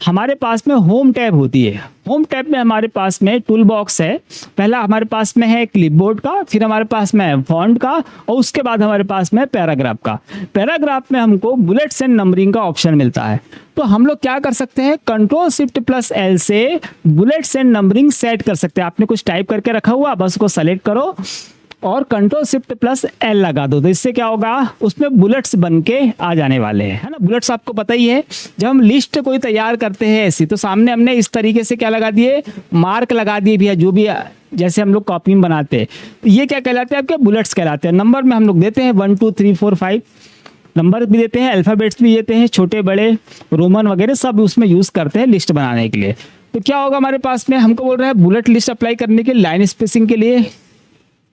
हमारे पास में होम टैब होती है, होम टैब में हमारे पास में टूल बॉक्स है। पहला हमारे पास में है क्लिपबोर्ड का, फिर हमारे पास में है फॉन्ट का, और उसके बाद हमारे पास में पैराग्राफ का। पैराग्राफ में हमको बुलेट्स एंड नंबरिंग का ऑप्शन मिलता है। तो हम लोग क्या कर सकते हैं, Ctrl+Shift+L से बुलेट्स एंड नंबरिंग सेट कर सकते हैं। आपने कुछ टाइप करके रखा हुआ, बस उसको सेलेक्ट करो और Ctrl+Shift+L लगा दो, तो इससे क्या होगा, उसमें बुलेट्स बन के आ जाने वाले हैं, है ना। बुलेट्स आपको पता ही है, जब हम लिस्ट कोई तैयार करते हैं ऐसी, तो सामने हमने इस तरीके से क्या लगा दिए, मार्क लगा दिए भैया, जो भी जैसे हम लोग कॉपी में बनाते हैं। तो ये क्या कहलाते हैं, आपके बुलेट्स कहलाते हैं। नंबर में हम लोग देते हैं 1 2 3 4 5 नंबर भी देते हैं, अल्फ़ाबेट्स भी देते हैं, छोटे बड़े रोमन वगैरह सब उसमें यूज़ करते हैं लिस्ट बनाने के लिए। तो क्या होगा हमारे पास में, हमको बोल रहा है बुलेट लिस्ट अप्लाई करने के लिए, लाइन स्पेसिंग के लिए,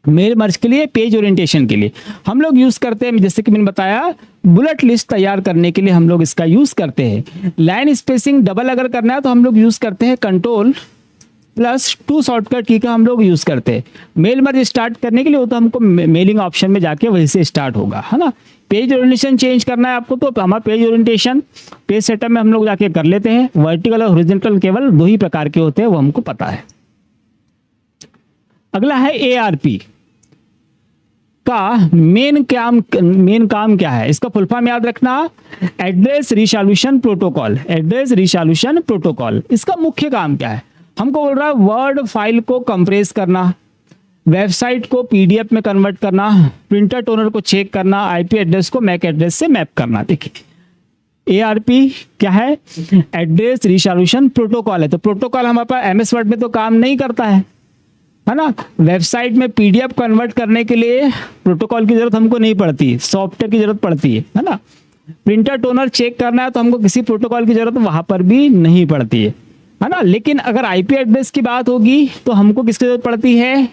मेल मर्ज के लिए, पेज ओरिएंटेशन के लिए हम लोग यूज़ करते हैं। जैसे कि मैंने बताया, बुलेट लिस्ट तैयार करने के लिए हम लोग इसका यूज़ करते हैं। लाइन स्पेसिंग डबल अगर करना है तो हम लोग यूज़ करते हैं Ctrl+2 शॉर्टकट की का हम लोग यूज़ करते हैं। मेल मर्ज स्टार्ट करने के लिए वो तो हमको मेलिंग ऑप्शन में जाके वहीं से स्टार्ट होगा, है ना। पेज ओरिएंटेशन चेंज करना है आपको, तो हमारा पेज ओरिएंटेशन पेज सेटअप में हम लोग जाके कर लेते हैं। वर्टिकल और हॉरिजॉन्टल केवल 2 ही प्रकार के होते हैं, वो हमको पता है। अगला है ARP का मेन काम क्या है, इसका फुल फॉर्म याद रखना, address resolution protocol. Address resolution protocol, इसका मुख्य काम क्या है, हमको बोल रहा है वर्ड फाइल को कंप्रेस करना, वेबसाइट को PDF में कन्वर्ट करना, प्रिंटर टोनर को चेक करना, IP एड्रेस को मैक एड्रेस से मैप करना। देखिए ARP क्या है, एड्रेस रिसोल्यूशन प्रोटोकॉल है। तो प्रोटोकॉल हमारे पास MS वर्ड में तो काम नहीं करता है ना। वेबसाइट में PDF कन्वर्ट करने के लिए प्रोटोकॉल की जरूरत हमको नहीं पड़ती, सॉफ्टवेयर की जरूरत पड़ती है ना। प्रिंटर टोनर चेक करना है तो हमको किसी प्रोटोकॉल की जरूरत वहां पर भी नहीं पड़ती है ना। लेकिन अगर IP एड्रेस की बात होगी तो हमको किसकी जरूरत पड़ती है,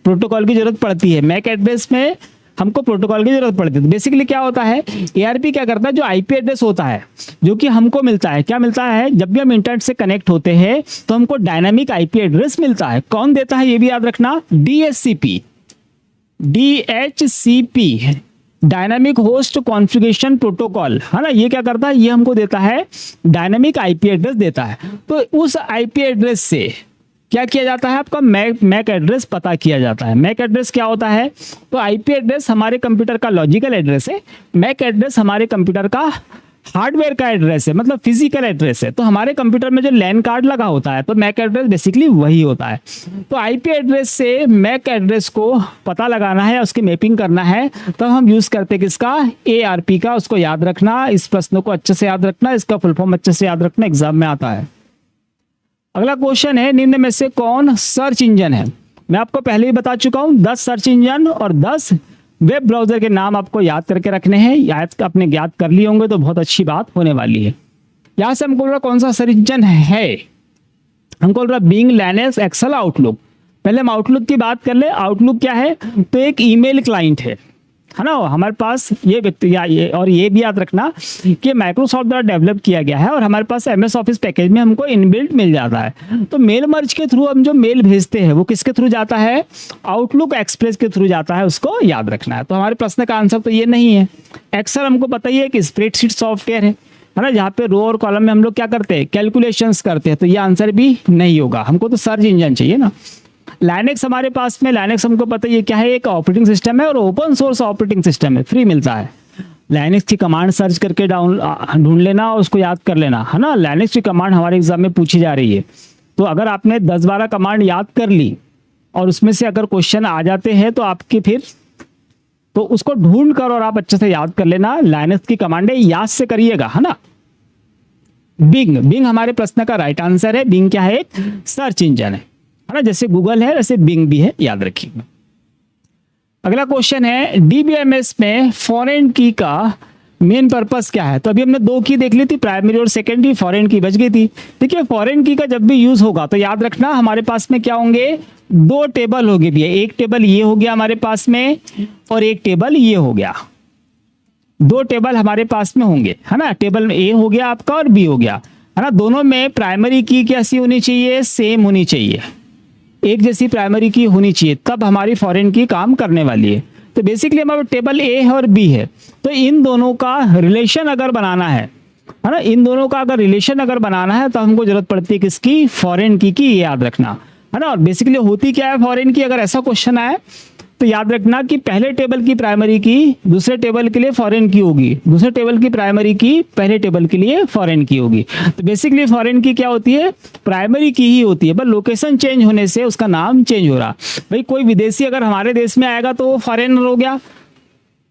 प्रोटोकॉल की जरूरत पड़ती है। मैक एड्रेस में हमको प्रोटोकॉल की जरूरत पड़ती है। तो बेसिकली क्या होता है, ARP क्या करता है, जो IP एड्रेस होता है जो कि हमको मिलता है, क्या मिलता है, जब भी हम इंटरनेट से कनेक्ट होते हैं तो हमको डायनामिक IP एड्रेस मिलता है। कौन देता है ये भी याद रखना, DHCP dynamic host configuration protocol, है ना। ये क्या करता है, ये हमको देता है डायनामिक IP एड्रेस देता है। तो उस IP एड्रेस से क्या किया जाता है, आपका मैक एड्रेस पता किया जाता है। मैक एड्रेस क्या होता है, तो IP एड्रेस हमारे कंप्यूटर का लॉजिकल एड्रेस है, मैक एड्रेस हमारे कंप्यूटर का हार्डवेयर का एड्रेस है, मतलब फिजिकल एड्रेस है। तो हमारे कंप्यूटर में जो लैन कार्ड लगा होता है तो मैक एड्रेस बेसिकली वही होता है। तो IP एड्रेस से मैक एड्रेस को पता लगाना है, उसकी मैपिंग करना है, तो हम यूज़ करते हैं किसका, ARP का। उसको याद रखना, इस प्रश्न को अच्छे से याद रखना, इसका फुल फॉर्म अच्छे से याद रखना, एग्जाम में आता है। अगला क्वेश्चन है, निम्न में से कौन सर्च इंजन है। मैं आपको पहले ही बता चुका हूं, 10 सर्च इंजन और 10 वेब ब्राउजर के नाम आपको याद करके रखने हैं। आपने याद कर लिए होंगे तो बहुत अच्छी बात होने वाली है। यहां से हमको बोल रहा कौन सा सर्च इंजन है, हमको बोल रहा बिंग, लिनक्स, एक्सेल, आउटलुक। पहले हम आउटलुक की बात कर ले। आउटलुक क्या है, तो एक ईमेल क्लाइंट है ना हमारे पास। ये भी याद रखना कि माइक्रोसॉफ्ट द्वारा डेवलप किया गया है और हमारे पास MS ऑफिस पैकेज में हमको इनबिल्ट मिल जाता है। तो मेल मर्ज के थ्रू हम जो मेल भेजते हैं वो किसके थ्रू जाता है, आउटलुक एक्सप्रेस के थ्रू जाता है, उसको याद रखना है। तो हमारे प्रश्न का आंसर तो ये नहीं है। एक्सेल हमको पता ही है कि स्प्रेडशीट सॉफ्टवेयर है ना, जहाँ पे रो और कॉलम में हम लोग क्या करते हैं, कैलकुलेशंस करते हैं। तो ये आंसर भी नहीं होगा, हमको तो सर्च इंजन चाहिए ना। लाइनेक्स हमारे पास में, लाइनेक्स हमको पता है ये क्या है, एक ऑपरेटिंग सिस्टम है और ओपन सोर्स ऑपरेटिंग सिस्टम है, फ्री मिलता है। लाइनेक्स की कमांड सर्च करके ढूंढ लेना और उसको याद कर लेना, है ना। लाइनेक्स की कमांड हमारे एग्जाम में पूछी जा रही है। तो अगर आपने 10-12 कमांड याद कर ली और उसमें से अगर क्वेश्चन आ जाते हैं तो आपके फिर तो उसको ढूंढ कर और आप अच्छे से याद कर लेना। लाइनेक्स की कमांड याद से करिएगा, है ना। बिंग हमारे प्रश्न का राइट आंसर है। बिंग क्या है, एक सर्च इंजन है ना, जैसे गूगल है वैसे बिंग भी है, याद रखिएगा। अगला क्वेश्चन है, DBMS में फॉरेन की का मेन पर्पस क्या है। तो अभी हमने 2 की देख ली थी, प्राइमरी और सेकेंडरी, फॉरेन की बच गई थी। देखिए फॉरेन की का जब भी यूज होगा तो याद रखना हमारे पास में क्या होंगे, 2 टेबल होंगे भैया। एक टेबल ये हो गया हमारे पास में और एक टेबल ये हो गया। 2 टेबल हमारे पास में होंगे, है ना। टेबल में A हो गया आपका और B हो गया, है ना। दोनों में प्राइमरी की कैसी होनी चाहिए, सेम होनी चाहिए, एक जैसी प्राइमरी की होनी चाहिए, तब हमारी फॉरेन की काम करने वाली है। तो बेसिकली हमारा टेबल A है और B है, तो इन दोनों का रिलेशन अगर बनाना है है ना। इन दोनों का अगर रिलेशन अगर बनाना है तो हमको जरूरत पड़ती है किसकी, फॉरेन की ये याद रखना, है ना। और बेसिकली होती क्या है फॉरेन की, अगर ऐसा क्वेश्चन आए तो याद रखना कि पहले टेबल की प्राइमरी की दूसरे टेबल के लिए फॉरेन की होगी, दूसरे टेबल की प्राइमरी की पहले टेबल के लिए फॉरेन की होगी। तो बेसिकली फॉरेन की क्या होती है, प्राइमरी की ही होती है, बस लोकेशन चेंज होने से उसका नाम चेंज हो रहा। भाई कोई विदेशी अगर हमारे देश में आएगा तो वो फॉरेनर हो गया,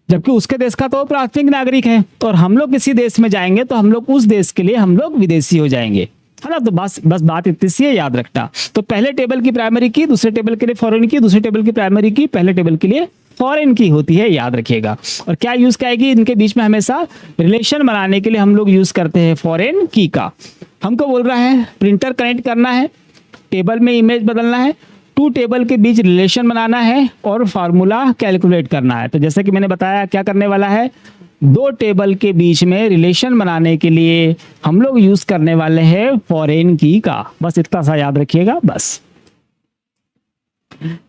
जबकि उसके देश का तो प्राथमिक नागरिक है। और हम लोग किसी देश में जाएंगे तो हम लोग उस देश के लिए हम लोग विदेशी हो जाएंगे, है ना। तो बस बात इतनी सी है, याद रखना। तो पहले टेबल की प्राइमरी की दूसरे टेबल के लिए फॉरेन की, दूसरे टेबल की प्राइमरी की पहले टेबल के लिए फॉरेन की होती है, याद रखिएगा। और क्या यूज करेगी इनके बीच में, हमेशा रिलेशन बनाने के लिए हम लोग यूज करते हैं फॉरेन की का। हमको बोल रहा है प्रिंटर कनेक्ट करना है, टेबल में इमेज बदलना है, टू टेबल के बीच रिलेशन बनाना है और फार्मूला कैलकुलेट करना है। तो जैसे कि मैंने बताया क्या करने वाला है, दो टेबल के बीच में रिलेशन बनाने के लिए हम लोग यूज करने वाले हैं फॉरेन की का। बस इतना सा याद रखिएगा बस।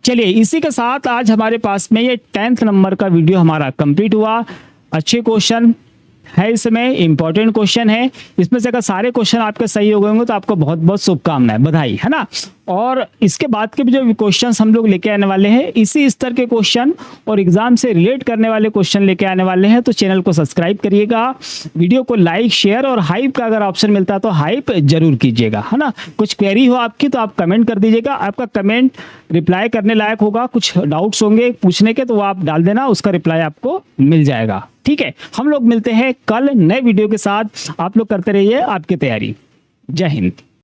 चलिए इसी के साथ आज हमारे पास में ये 10th नंबर का वीडियो हमारा कंप्लीट हुआ। अच्छे क्वेश्चन है, इसमें इंपॉर्टेंट क्वेश्चन है। इसमें से अगर सारे क्वेश्चन आपके सही हो गए होंगे तो आपको बहुत बहुत शुभकामनाएं, बधाई, है ना। और इसके बाद के भी जो क्वेश्चंस हम लोग लेके आने वाले हैं, इसी स्तर के क्वेश्चन और एग्जाम से रिलेट करने वाले क्वेश्चन लेके आने वाले हैं। तो चैनल को सब्सक्राइब करिएगा, वीडियो को लाइक शेयर और हाइप का अगर ऑप्शन मिलता है तो हाइप जरूर कीजिएगा, है ना। कुछ क्वेरी हो आपकी तो आप कमेंट कर दीजिएगा, आपका कमेंट रिप्लाई करने लायक होगा। कुछ डाउट्स होंगे पूछने के तो वो आप डाल देना, उसका रिप्लाई आपको मिल जाएगा, ठीक है। हम लोग मिलते हैं कल नए वीडियो के साथ। आप लोग करते रहिए आपकी तैयारी। जय हिंद।